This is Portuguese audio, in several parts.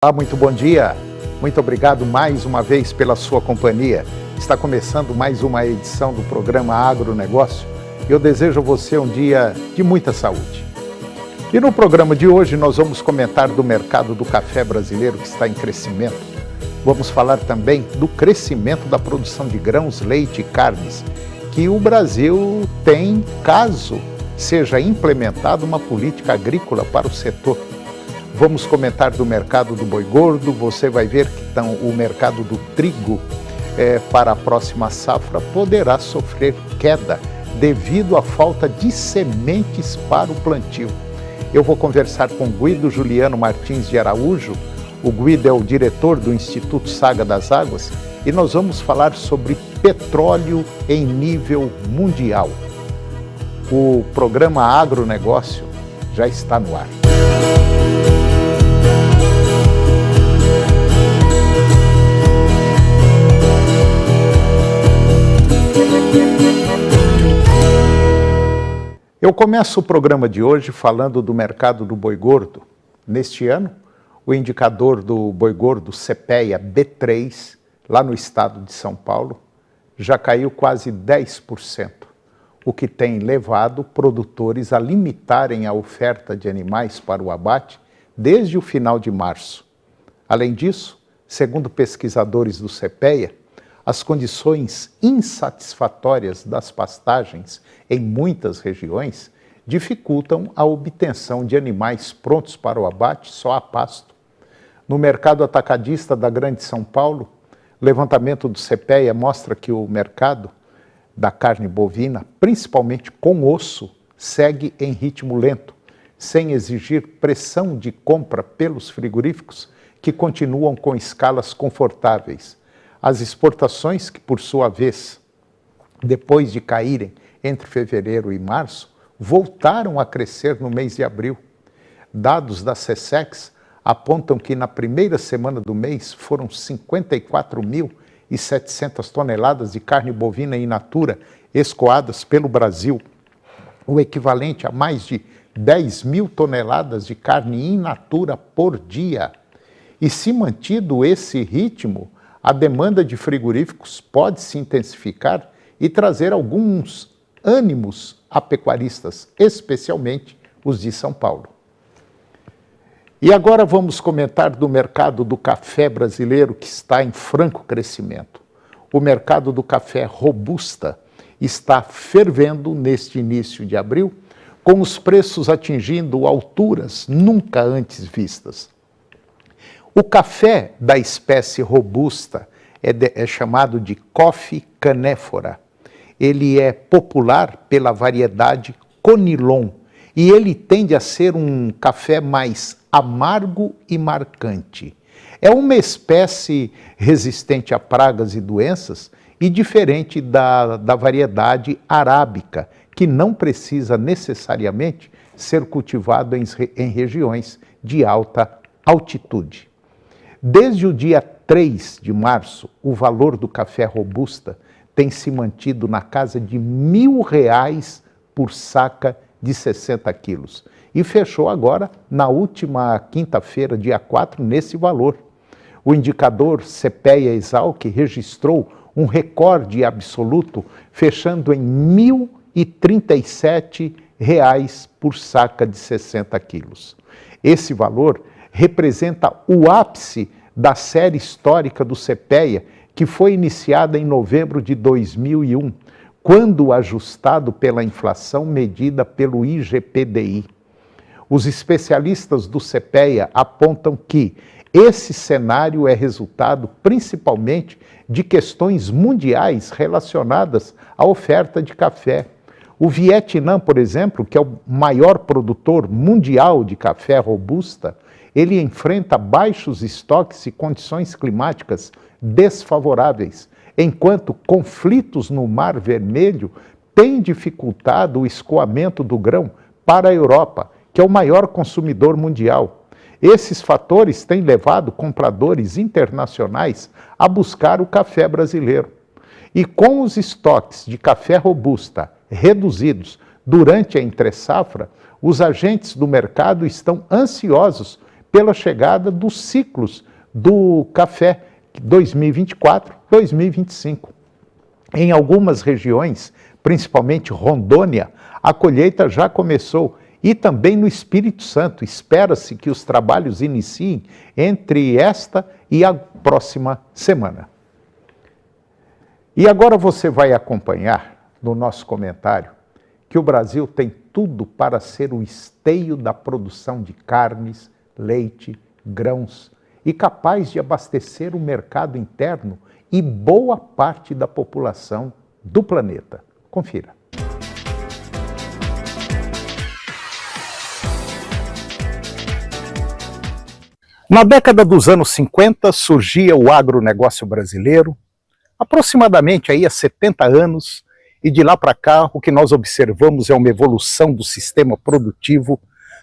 Olá, muito bom dia. Muito obrigado mais uma vez pela sua companhia. Está começando mais uma edição do programa Agronegócio. Eu desejo a você um dia de muita saúde. E no programa de hoje nós vamos comentar do mercado do café brasileiro que está em crescimento. Vamos falar também do crescimento da produção de grãos, leite e carnes, que o Brasil tem caso seja implementada uma política agrícola para o setor. Vamos comentar do mercado do boi gordo. Você vai ver que o mercado do trigo para a próxima safra poderá sofrer queda devido à falta de sementes para o plantio. Eu vou conversar com Guido Juliano Martins de Araújo. O Guido é o diretor do Instituto Saga das Águas e nós vamos falar sobre petróleo em nível mundial. O programa Agronegócio já está no ar. Eu começo o programa de hoje falando do mercado do boi gordo. Neste ano, o indicador do boi gordo CPEA B3, lá no estado de São Paulo, já caiu quase 10%, o que tem levado produtores a limitarem a oferta de animais para o abate desde o final de março. Além disso, segundo pesquisadores do CPEA, as condições insatisfatórias das pastagens em muitas regiões dificultam a obtenção de animais prontos para o abate só a pasto. No mercado atacadista da Grande São Paulo, o levantamento do CPEA mostra que o mercado da carne bovina, principalmente com osso, segue em ritmo lento, sem exigir pressão de compra pelos frigoríficos que continuam com escalas confortáveis. As exportações, que por sua vez, depois de caírem entre fevereiro e março, voltaram a crescer no mês de abril. Dados da SECEX apontam que na primeira semana do mês foram 54.700 toneladas de carne bovina in natura escoadas pelo Brasil, o equivalente a mais de 10.000 toneladas de carne in natura por dia. E se mantido esse ritmo, a demanda de frigoríficos pode se intensificar e trazer alguns ânimos a pecuaristas, especialmente os de São Paulo. E agora vamos comentar do mercado do café brasileiro, que está em franco crescimento. O mercado do café robusta está fervendo neste início de abril, com os preços atingindo alturas nunca antes vistas. O café da espécie robusta é chamado de Coffea canephora. Ele é popular pela variedade Conilon e ele tende a ser um café mais amargo e marcante. É uma espécie resistente a pragas e doenças e diferente da variedade arábica, que não precisa necessariamente ser cultivado em regiões de alta altitude. Desde o dia 3 de março, o valor do café robusta tem se mantido na casa de R$1.000 por saca de 60 quilos. E fechou agora, na última quinta-feira, dia 4, nesse valor. O indicador CPEA-Esalq registrou um recorde absoluto, fechando em R$1.037 por saca de 60 quilos. Esse valor representa o ápice da série histórica do CPEA, que foi iniciada em novembro de 2001, quando ajustado pela inflação medida pelo IGPDI. Os especialistas do CPEA apontam que esse cenário é resultado principalmente de questões mundiais relacionadas à oferta de café. O Vietnã, por exemplo, que é o maior produtor mundial de café robusta, ele enfrenta baixos estoques e condições climáticas desfavoráveis, enquanto conflitos no Mar Vermelho têm dificultado o escoamento do grão para a Europa, que é o maior consumidor mundial. Esses fatores têm levado compradores internacionais a buscar o café brasileiro. E com os estoques de café robusta reduzidos durante a entre-safra, os agentes do mercado estão ansiosos pela chegada dos ciclos do café 2024-2025. Em algumas regiões, principalmente Rondônia, a colheita já começou e também no Espírito Santo. Espera-se que os trabalhos iniciem entre esta e a próxima semana. E agora você vai acompanhar no nosso comentário que o Brasil tem tudo para ser o esteio da produção de carnes, leite, grãos e capaz de abastecer o mercado interno e boa parte da população do planeta. Confira. Na década dos anos 50 surgia o agronegócio brasileiro, aproximadamente aí há 70 anos, e de lá para cá o que nós observamos é uma evolução do sistema produtivo.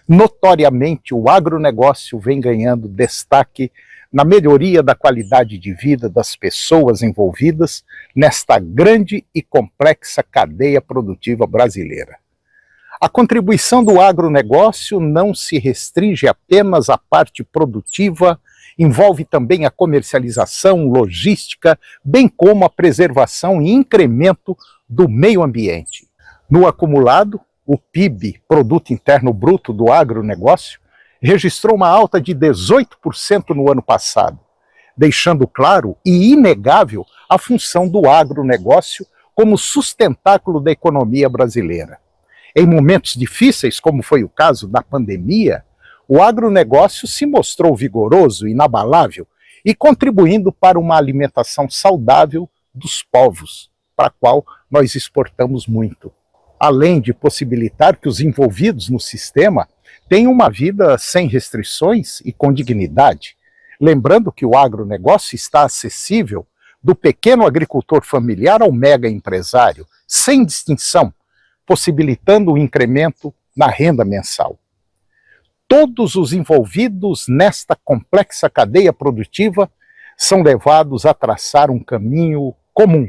Notoriamente o agronegócio vem ganhando destaque na melhoria da qualidade de vida das pessoas envolvidas nesta grande e complexa cadeia produtiva brasileira. A contribuição do agronegócio não se restringe apenas à parte produtiva, envolve também a comercialização, logística, bem como a preservação e incremento do meio ambiente. No acumulado, o PIB, Produto Interno Bruto do agronegócio, registrou uma alta de 18% no ano passado, deixando claro e inegável a função do agronegócio como sustentáculo da economia brasileira. Em momentos difíceis, como foi o caso da pandemia, o agronegócio se mostrou vigoroso, inabalável e contribuindo para uma alimentação saudável dos povos, para a qual nós exportamos muito. Além de possibilitar que os envolvidos no sistema tenham uma vida sem restrições e com dignidade. Lembrando que o agronegócio está acessível do pequeno agricultor familiar ao mega empresário, sem distinção, possibilitando o incremento na renda mensal. Todos os envolvidos nesta complexa cadeia produtiva são levados a traçar um caminho comum,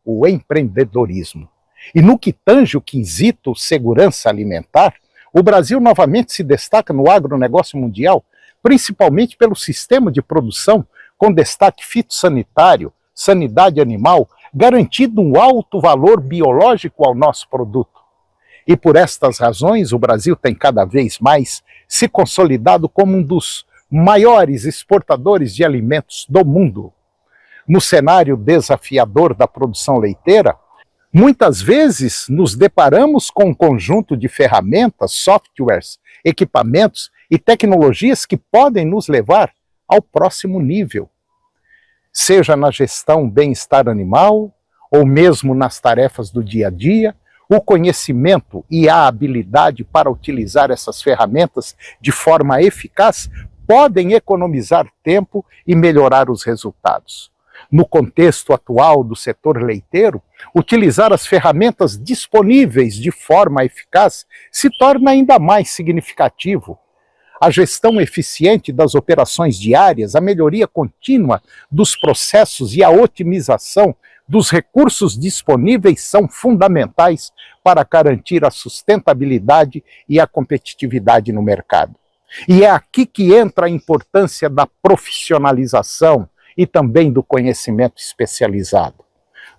o empreendedorismo. E no que tange o quesito segurança alimentar, o Brasil novamente se destaca no agronegócio mundial, principalmente pelo sistema de produção com destaque fitossanitário, sanidade animal, garantindo um alto valor biológico ao nosso produto. E por estas razões, o Brasil tem cada vez mais se consolidado como um dos maiores exportadores de alimentos do mundo. No cenário desafiador da produção leiteira, muitas vezes nos deparamos com um conjunto de ferramentas, softwares, equipamentos e tecnologias que podem nos levar ao próximo nível. Seja na gestão bem-estar animal, ou mesmo nas tarefas do dia a dia, o conhecimento e a habilidade para utilizar essas ferramentas de forma eficaz podem economizar tempo e melhorar os resultados. No contexto atual do setor leiteiro, utilizar as ferramentas disponíveis de forma eficaz se torna ainda mais significativo. A gestão eficiente das operações diárias, a melhoria contínua dos processos e a otimização dos recursos disponíveis são fundamentais para garantir a sustentabilidade e a competitividade no mercado. E é aqui que entra a importância da profissionalização e também do conhecimento especializado.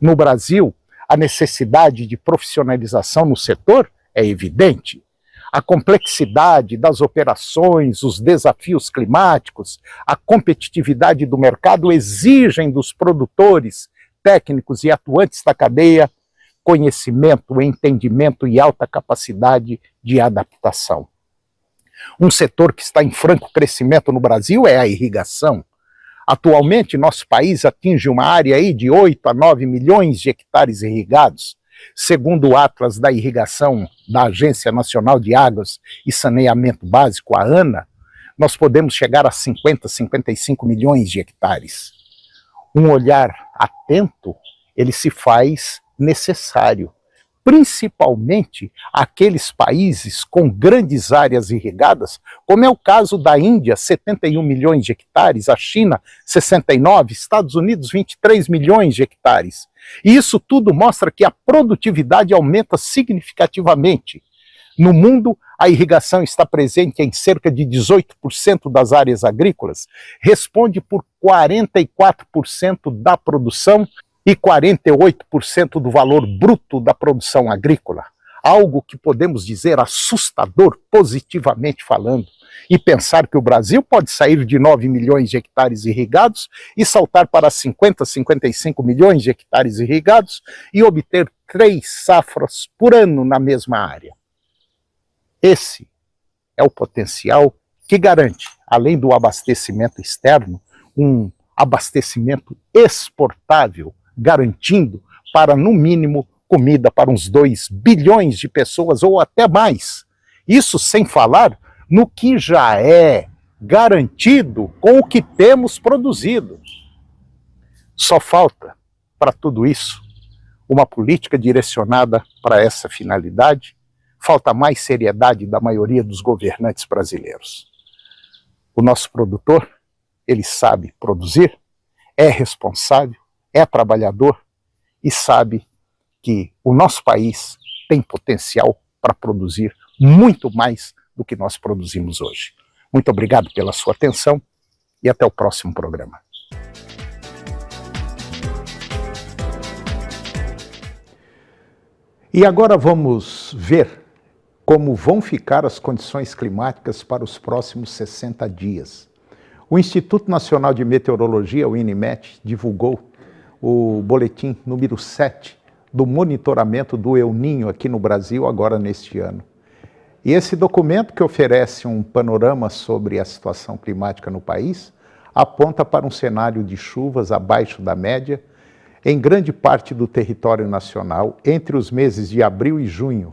No Brasil, a necessidade de profissionalização no setor é evidente. A complexidade das operações, os desafios climáticos, a competitividade do mercado exigem dos produtores, técnicos e atuantes da cadeia conhecimento, entendimento e alta capacidade de adaptação. Um setor que está em franco crescimento no Brasil é a irrigação. Atualmente, nosso país atinge uma área aí de 8 a 9 milhões de hectares irrigados. Segundo o Atlas da Irrigação da Agência Nacional de Águas e Saneamento Básico, a ANA, nós podemos chegar a 50, 55 milhões de hectares. Um olhar atento, ele se faz necessário, principalmente aqueles países com grandes áreas irrigadas, como é o caso da Índia, 71 milhões de hectares, a China, 69, Estados Unidos, 23 milhões de hectares. E isso tudo mostra que a produtividade aumenta significativamente. No mundo, a irrigação está presente em cerca de 18% das áreas agrícolas, responde por 44% da produção e 48% do valor bruto da produção agrícola. Algo que podemos dizer assustador, positivamente falando, e pensar que o Brasil pode sair de 9 milhões de hectares irrigados e saltar para 50, 55 milhões de hectares irrigados e obter 3 safras por ano na mesma área. Esse é o potencial que garante, além do abastecimento externo, um abastecimento exportável, garantindo para, no mínimo, comida para uns 2 bilhões de pessoas ou até mais. Isso sem falar no que já é garantido com o que temos produzido. Só falta, para tudo isso, uma política direcionada para essa finalidade. Falta mais seriedade da maioria dos governantes brasileiros. O nosso produtor, ele sabe produzir, é responsável, é trabalhador e sabe que o nosso país tem potencial para produzir muito mais do que nós produzimos hoje. Muito obrigado pela sua atenção e até o próximo programa. E agora vamos ver como vão ficar as condições climáticas para os próximos 60 dias. O Instituto Nacional de Meteorologia, o INMET, divulgou o boletim número 7 do monitoramento do El Niño aqui no Brasil, agora neste ano. E esse documento, que oferece um panorama sobre a situação climática no país, aponta para um cenário de chuvas abaixo da média em grande parte do território nacional entre os meses de abril e junho.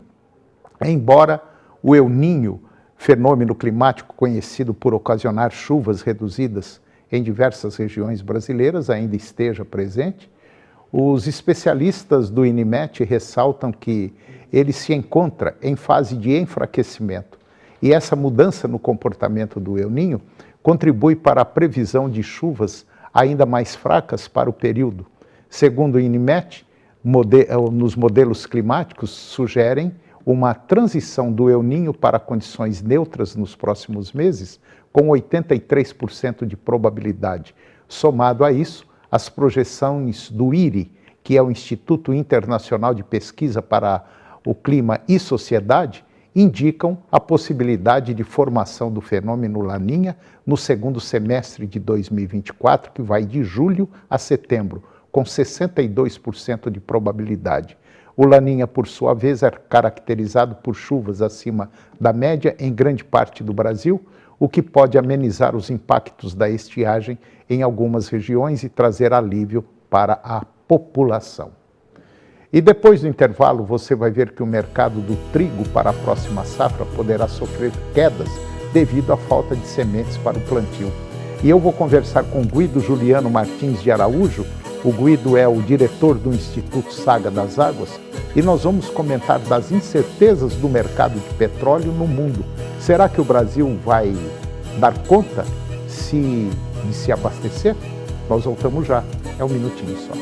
Embora o El Niño, fenômeno climático conhecido por ocasionar chuvas reduzidas em diversas regiões brasileiras, ainda esteja presente, os especialistas do INMET ressaltam que ele se encontra em fase de enfraquecimento e essa mudança no comportamento do El Niño contribui para a previsão de chuvas ainda mais fracas para o período. Segundo o INMET, nos modelos climáticos sugerem uma transição do El Niño para condições neutras nos próximos meses, com 83% de probabilidade. Somado a isso, as projeções do IRI, que é o Instituto Internacional de Pesquisa para o Clima e Sociedade, indicam a possibilidade de formação do fenômeno Laninha no segundo semestre de 2024, que vai de julho a setembro, com 62% de probabilidade. O Laninha, por sua vez, é caracterizado por chuvas acima da média em grande parte do Brasil, o que pode amenizar os impactos da estiagem em algumas regiões e trazer alívio para a população. E depois do intervalo, você vai ver que o mercado do trigo para a próxima safra poderá sofrer quedas devido à falta de sementes para o plantio. E eu vou conversar com Guido Juliano Martins de Araújo. O Guido é o diretor do Instituto Saga das Águas e nós vamos comentar das incertezas do mercado de petróleo no mundo. Será que o Brasil vai dar conta de se abastecer? Nós voltamos já. É um minutinho só.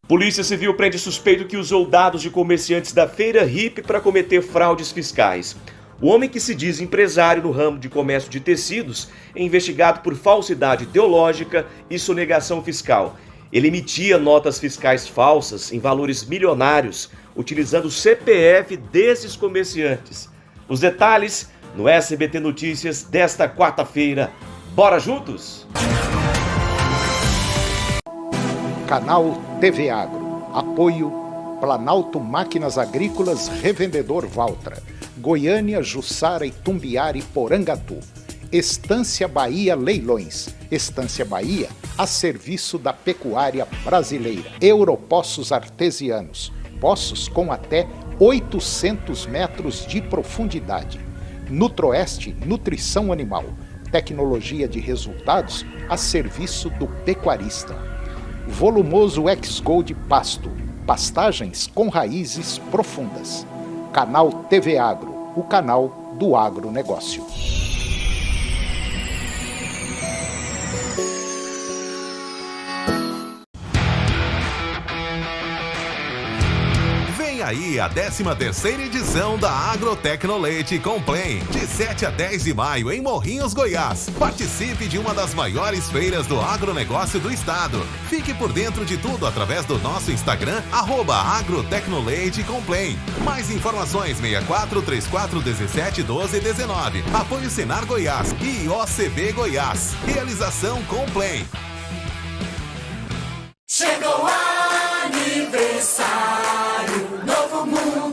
Polícia Civil prende suspeito que usou dados de comerciantes da Feira Hippie para cometer fraudes fiscais. O homem, que se diz empresário no ramo de comércio de tecidos, é investigado por falsidade ideológica e sonegação fiscal. Ele emitia notas fiscais falsas em valores milionários, utilizando o CPF desses comerciantes. Os detalhes no SBT Notícias desta quarta-feira. Bora juntos? Canal TV Agro. Apoio Planalto Máquinas Agrícolas Revendedor Valtra. Goiânia, Jussara, Itumbiara e Porangatu. Estância Bahia Leilões. Estância Bahia, a serviço da pecuária brasileira. Europoços Artesianos. Poços com até 800 metros de profundidade. Nutroeste, nutrição animal. Tecnologia de resultados a serviço do pecuarista. Volumoso X-Gold Pasto. Pastagens com raízes profundas. Canal TV Agro, o canal do agronegócio. aí a 13ª edição da Agrotecnoleite Complen, de 7 a 10 de maio em Morrinhos, Goiás. Participe de uma das maiores feiras do agronegócio do estado. Fique por dentro de tudo através do nosso Instagram, @Agrotecnoleite Complen. Mais informações 64 34 17 12 19. Apoio Senar Goiás e OCB Goiás. Realização Complen. Chegou aniversário, novomundo.com.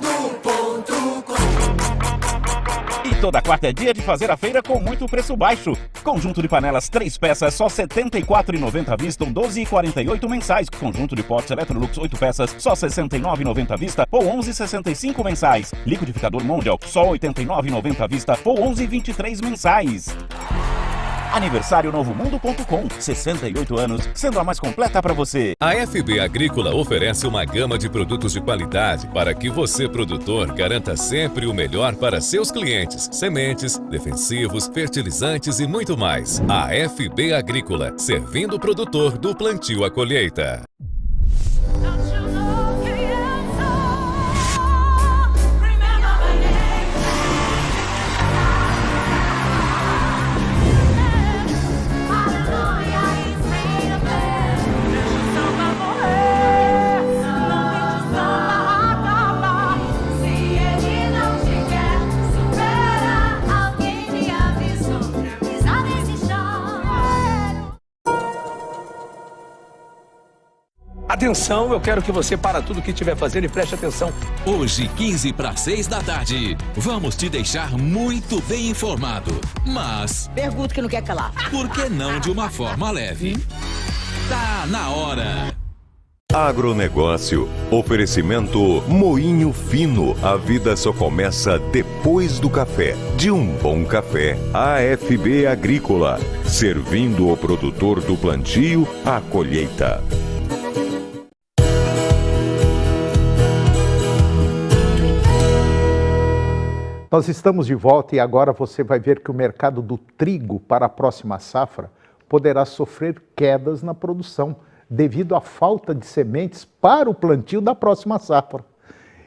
E toda quarta é dia de fazer a feira com muito preço baixo. Conjunto de panelas 3 peças, só R$ 74,90 à vista ou R$ 12,48 mensais. Conjunto de potes Electrolux 8 peças, só R$ 69,90 à vista ou R$ 11,65 mensais. Liquidificador Mondial, só R$ 89,90 à vista ou R$ 11,23 mensais. Aniversário novomundo.com, 68 anos, sendo a mais completa para você. A FB Agrícola oferece uma gama de produtos de qualidade para que você, produtor, garanta sempre o melhor para seus clientes. Sementes, defensivos, fertilizantes e muito mais. A FB Agrícola, servindo o produtor do plantio à colheita. Atenção, eu quero que você para tudo que estiver fazendo e preste atenção. Hoje, 15 para 6 da tarde, vamos te deixar muito bem informado. Mas... pergunta que não quer calar. Por que não de uma forma leve? Tá na hora. Agronegócio. Oferecimento Moinho Fino. A vida só começa depois do café. De um bom café, AFB Agrícola. Servindo o produtor do plantio à colheita. Nós estamos de volta e agora você vai ver que o mercado do trigo para a próxima safra poderá sofrer quedas na produção devido à falta de sementes para o plantio da próxima safra.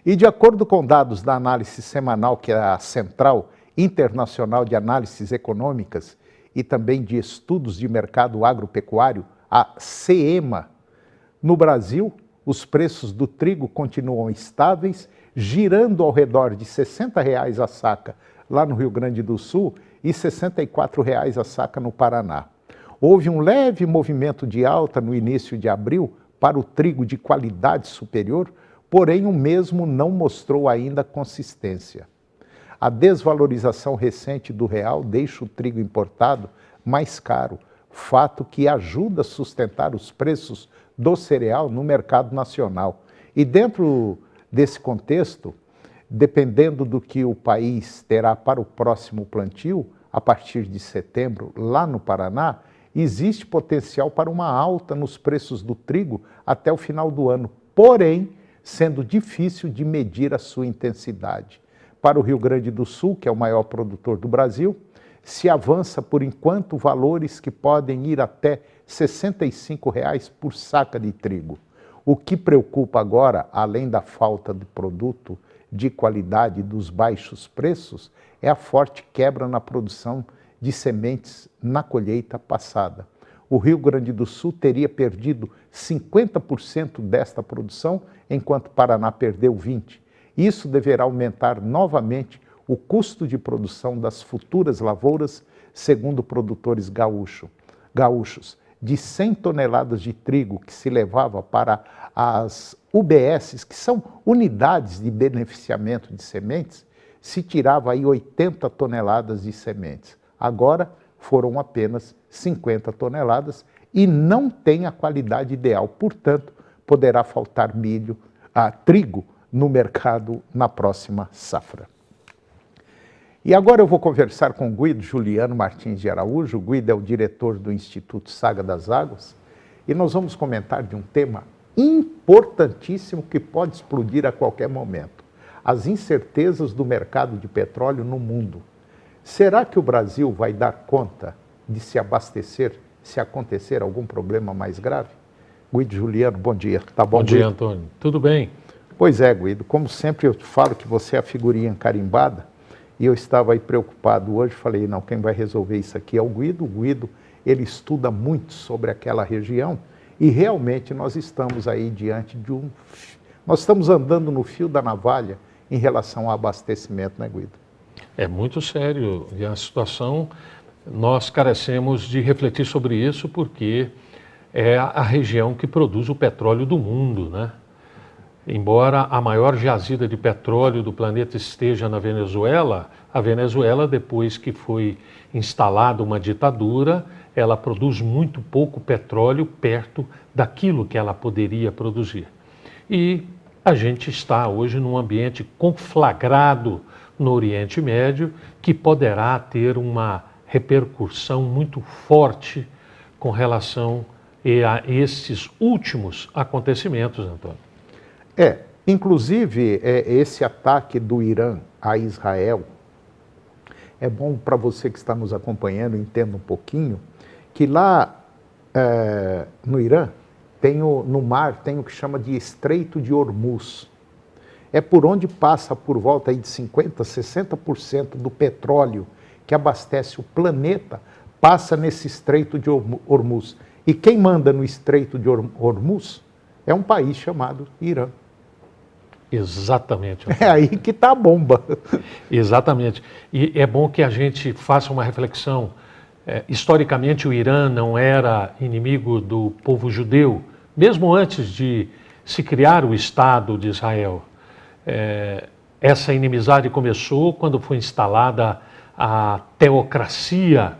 E de acordo com dados da análise semanal, que é a Central Internacional de Análises Econômicas e também de Estudos de Mercado Agropecuário, a CEMA, no Brasil, os preços do trigo continuam estáveis, girando ao redor de R$ 60,00 a saca lá no Rio Grande do Sul e R$ 64,00 a saca no Paraná. Houve um leve movimento de alta no início de abril para o trigo de qualidade superior, porém o mesmo não mostrou ainda consistência. A desvalorização recente do real deixa o trigo importado mais caro, fato que ajuda a sustentar os preços do cereal no mercado nacional. E dentro desse contexto, dependendo do que o país terá para o próximo plantio, a partir de setembro, lá no Paraná, existe potencial para uma alta nos preços do trigo até o final do ano, porém, sendo difícil de medir a sua intensidade. Para o Rio Grande do Sul, que é o maior produtor do Brasil, se avança, por enquanto, valores que podem ir até R$ 65,00 por saca de trigo. O que preocupa agora, além da falta de produto de qualidade e dos baixos preços, é a forte quebra na produção de sementes na colheita passada. O Rio Grande do Sul teria perdido 50% desta produção, enquanto o Paraná perdeu 20%. Isso deverá aumentar novamente o custo de produção das futuras lavouras, segundo produtores gaúchos. De 100 toneladas de trigo que se levava para as UBSs, que são unidades de beneficiamento de sementes, se tirava aí 80 toneladas de sementes. Agora foram apenas 50 toneladas e não tem a qualidade ideal. Portanto, poderá faltar trigo no mercado na próxima safra. E agora eu vou conversar com o Guido Juliano Martins de Araújo. O Guido é o diretor do Instituto Saga das Águas e nós vamos comentar de um tema importantíssimo que pode explodir a qualquer momento: as incertezas do mercado de petróleo no mundo. Será que o Brasil vai dar conta de se abastecer se acontecer algum problema mais grave? Guido Juliano, bom dia. Tá bom, Bom dia, Antônio. Tudo bem. Pois é, Guido, como sempre eu falo que você é a figurinha carimbada, e eu estava aí preocupado hoje, falei, não, quem vai resolver isso aqui é o Guido, ele estuda muito sobre aquela região, e realmente nós estamos aí diante de nós estamos andando no fio da navalha em relação ao abastecimento, né, Guido? É muito sério, e a situação, nós carecemos de refletir sobre isso, porque é a região que produz o petróleo do mundo, né? Embora a maior jazida de petróleo do planeta esteja na Venezuela, a Venezuela, depois que foi instalada uma ditadura, ela produz muito pouco petróleo perto daquilo que ela poderia produzir. E a gente está hoje num ambiente conflagrado no Oriente Médio, que poderá ter uma repercussão muito forte com relação a esses últimos acontecimentos, Antônio. Inclusive, esse ataque do Irã a Israel, é bom para você que está nos acompanhando, entenda um pouquinho, que lá no Irã, no mar, tem o que chama de Estreito de Hormuz. É por onde passa por volta aí de 50%, 60% do petróleo que abastece o planeta, passa nesse Estreito de Hormuz. E quem manda no Estreito de Hormuz é um país chamado Irã. Exatamente. É aí que está a bomba. Exatamente. E é bom que a gente faça uma reflexão. Historicamente, o Irã não era inimigo do povo judeu, mesmo antes de se criar o Estado de Israel. Essa inimizade começou quando foi instalada a teocracia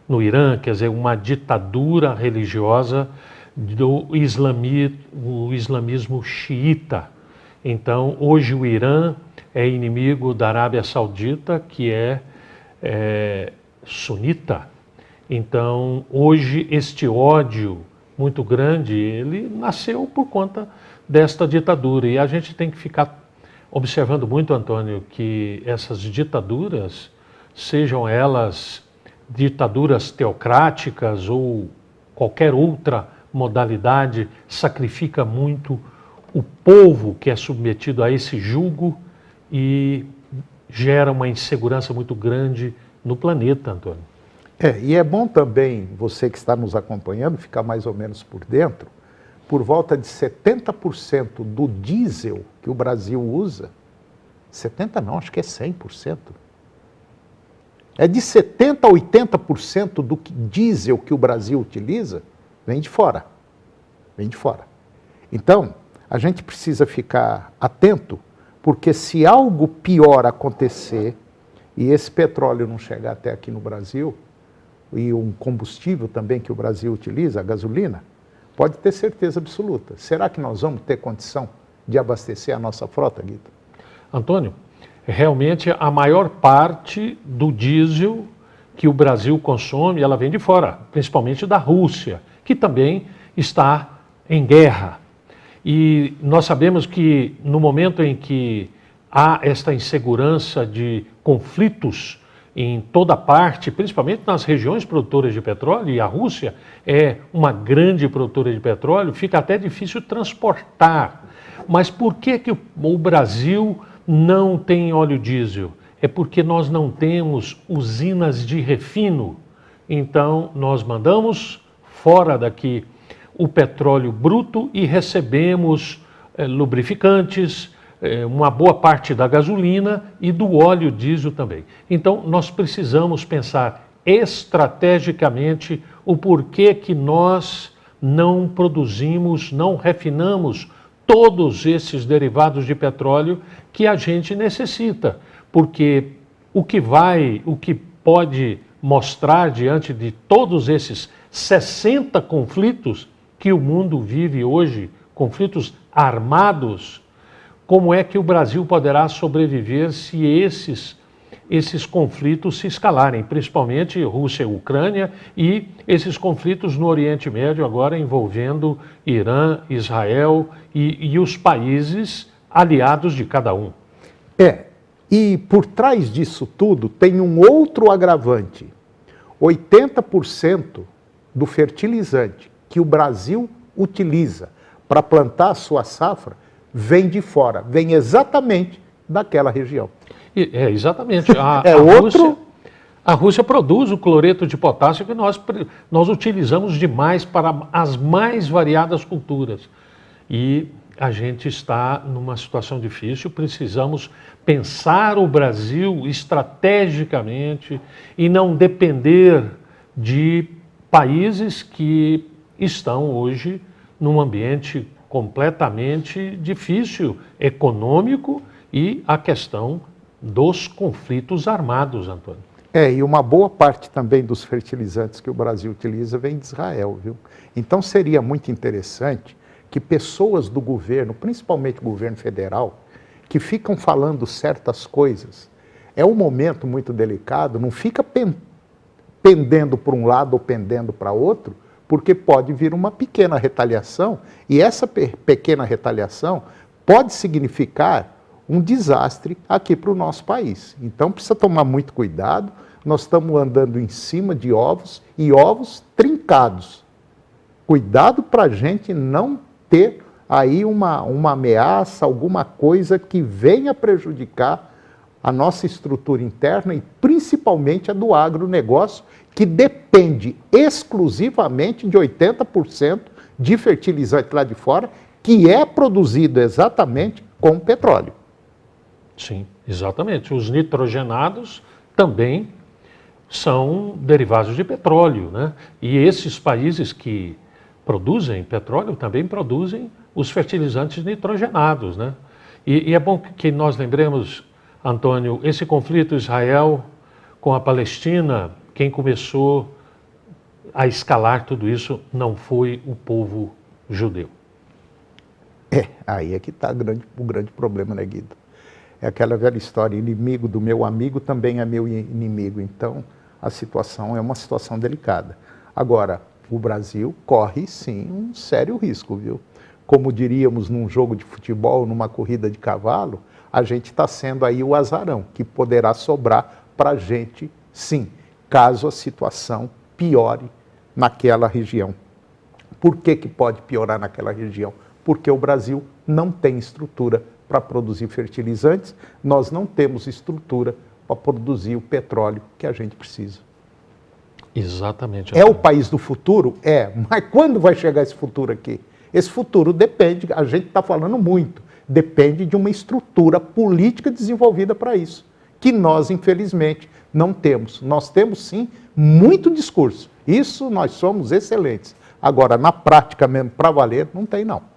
no Irã, quer dizer, uma ditadura religiosa do islamismo xiita. Então, hoje o Irã é inimigo da Arábia Saudita, que é sunita. Então, hoje este ódio muito grande, ele nasceu por conta desta ditadura. E a gente tem que ficar observando muito, Antônio, que essas ditaduras, sejam elas ditaduras teocráticas ou qualquer outra modalidade, sacrifica muito o povo que é submetido a esse jugo e gera uma insegurança muito grande no planeta, Antônio. E é bom também, você que está nos acompanhando, ficar mais ou menos por dentro, por volta de 70% do diesel que o Brasil usa, 70% não, acho que é 100%. É de 70% a 80% do diesel que o Brasil utiliza, vem de fora. Vem de fora. Então, a gente precisa ficar atento, porque se algo pior acontecer, e esse petróleo não chegar até aqui no Brasil, e um combustível também que o Brasil utiliza, a gasolina, pode ter certeza absoluta. Será que nós vamos ter condição de abastecer a nossa frota, Guido? Antônio, realmente a maior parte do diesel que o Brasil consome, ela vem de fora, principalmente da Rússia, que também está em guerra. E nós sabemos que no momento em que há esta insegurança de conflitos em toda parte, principalmente nas regiões produtoras de petróleo, e a Rússia é uma grande produtora de petróleo, fica até difícil transportar. Mas por que o Brasil não tem óleo diesel? É porque nós não temos usinas de refino. Então, nós mandamos fora daqui o petróleo bruto e recebemos lubrificantes, uma boa parte da gasolina e do óleo diesel também. Então, nós precisamos pensar estrategicamente o porquê que nós não produzimos, não refinamos todos esses derivados de petróleo que a gente necessita. Porque o que pode mostrar diante de todos esses 60 conflitos que o mundo vive hoje, conflitos armados, como é que o Brasil poderá sobreviver se esses conflitos se escalarem, principalmente Rússia e Ucrânia e esses conflitos no Oriente Médio agora envolvendo Irã, Israel e os países aliados de cada um. E por trás disso tudo tem um outro agravante. 80% do fertilizante que o Brasil utiliza para plantar a sua safra vem de fora, vem exatamente daquela região. Exatamente. Outro... A Rússia produz o cloreto de potássio que nós utilizamos demais para as mais variadas culturas. E a gente está numa situação difícil, precisamos pensar o Brasil estrategicamente e não depender de países que estão hoje num ambiente completamente difícil, econômico, e a questão dos conflitos armados, Antônio. E uma boa parte também dos fertilizantes que o Brasil utiliza vem de Israel, viu? Então seria muito interessante que pessoas do governo, principalmente o governo federal, que ficam falando certas coisas, é um momento muito delicado, não fica pendendo para um lado ou pendendo para outro, porque pode vir uma pequena retaliação, e essa pequena retaliação pode significar um desastre aqui para o nosso país. Então precisa tomar muito cuidado, nós estamos andando em cima de ovos, e ovos trincados. Cuidado para a gente não ter aí uma ameaça, alguma coisa que venha prejudicar a nossa estrutura interna e principalmente a do agronegócio, que depende exclusivamente de 80% de fertilizante lá de fora, que é produzido exatamente com petróleo. Sim, exatamente. Os nitrogenados também são derivados de petróleo, né? E esses países que produzem petróleo também produzem os fertilizantes nitrogenados, né? E é bom que nós lembremos, Antônio, esse conflito Israel com a Palestina, quem começou a escalar tudo isso não foi o povo judeu. Aí é que está o grande problema, né, Guido? É aquela velha história, inimigo do meu amigo também é meu inimigo. Então, a situação é uma situação delicada. Agora, o Brasil corre, sim, um sério risco, viu? Como diríamos num jogo de futebol, numa corrida de cavalo, a gente está sendo aí o azarão, que poderá sobrar para a gente, sim, caso a situação piore naquela região. Por que pode piorar naquela região? Porque o Brasil não tem estrutura para produzir fertilizantes, nós não temos estrutura para produzir o petróleo que a gente precisa. Exatamente. É o país do futuro? Mas quando vai chegar esse futuro aqui? Esse futuro depende, a gente está falando muito, depende de uma estrutura política desenvolvida para isso, que nós, infelizmente, não temos. Nós temos, sim, muito discurso. Isso nós somos excelentes. Agora, na prática mesmo, para valer, não tem, não.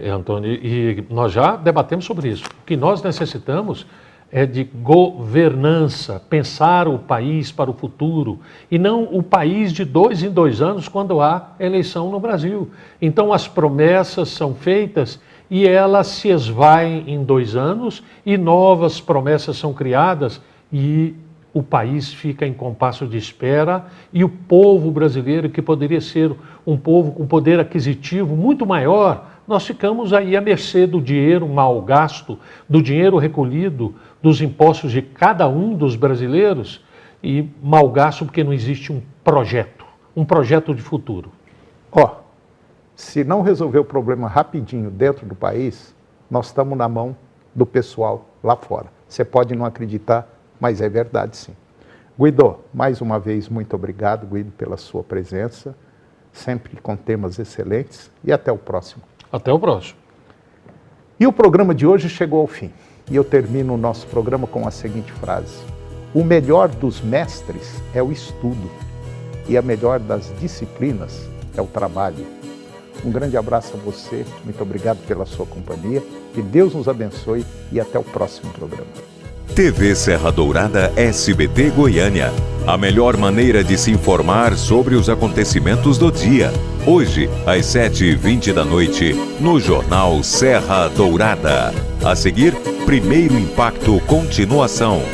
Antônio, e nós já debatemos sobre isso. O que nós necessitamos é de governança, pensar o país para o futuro, e não o país de 2 em 2 anos quando há eleição no Brasil. Então as promessas são feitas e elas se esvaem em 2 anos e novas promessas são criadas e o país fica em compasso de espera, e o povo brasileiro, que poderia ser um povo com poder aquisitivo muito maior, nós ficamos aí à mercê do dinheiro mal gasto, do dinheiro recolhido, dos impostos de cada um dos brasileiros, e mal gasto porque não existe um projeto de futuro. Se não resolver o problema rapidinho dentro do país, nós estamos na mão do pessoal lá fora. Você pode não acreditar, mas é verdade, sim. Guido, mais uma vez, muito obrigado, Guido, pela sua presença, sempre com temas excelentes, e até o próximo. Até o próximo. E o programa de hoje chegou ao fim. E eu termino o nosso programa com a seguinte frase: o melhor dos mestres é o estudo, e a melhor das disciplinas é o trabalho. Um grande abraço a você, muito obrigado pela sua companhia, que Deus nos abençoe e até o próximo programa. TV Serra Dourada SBT Goiânia. A melhor maneira de se informar sobre os acontecimentos do dia. Hoje, às 7h20 da noite, no Jornal Serra Dourada. A seguir, Primeiro Impacto Continuação.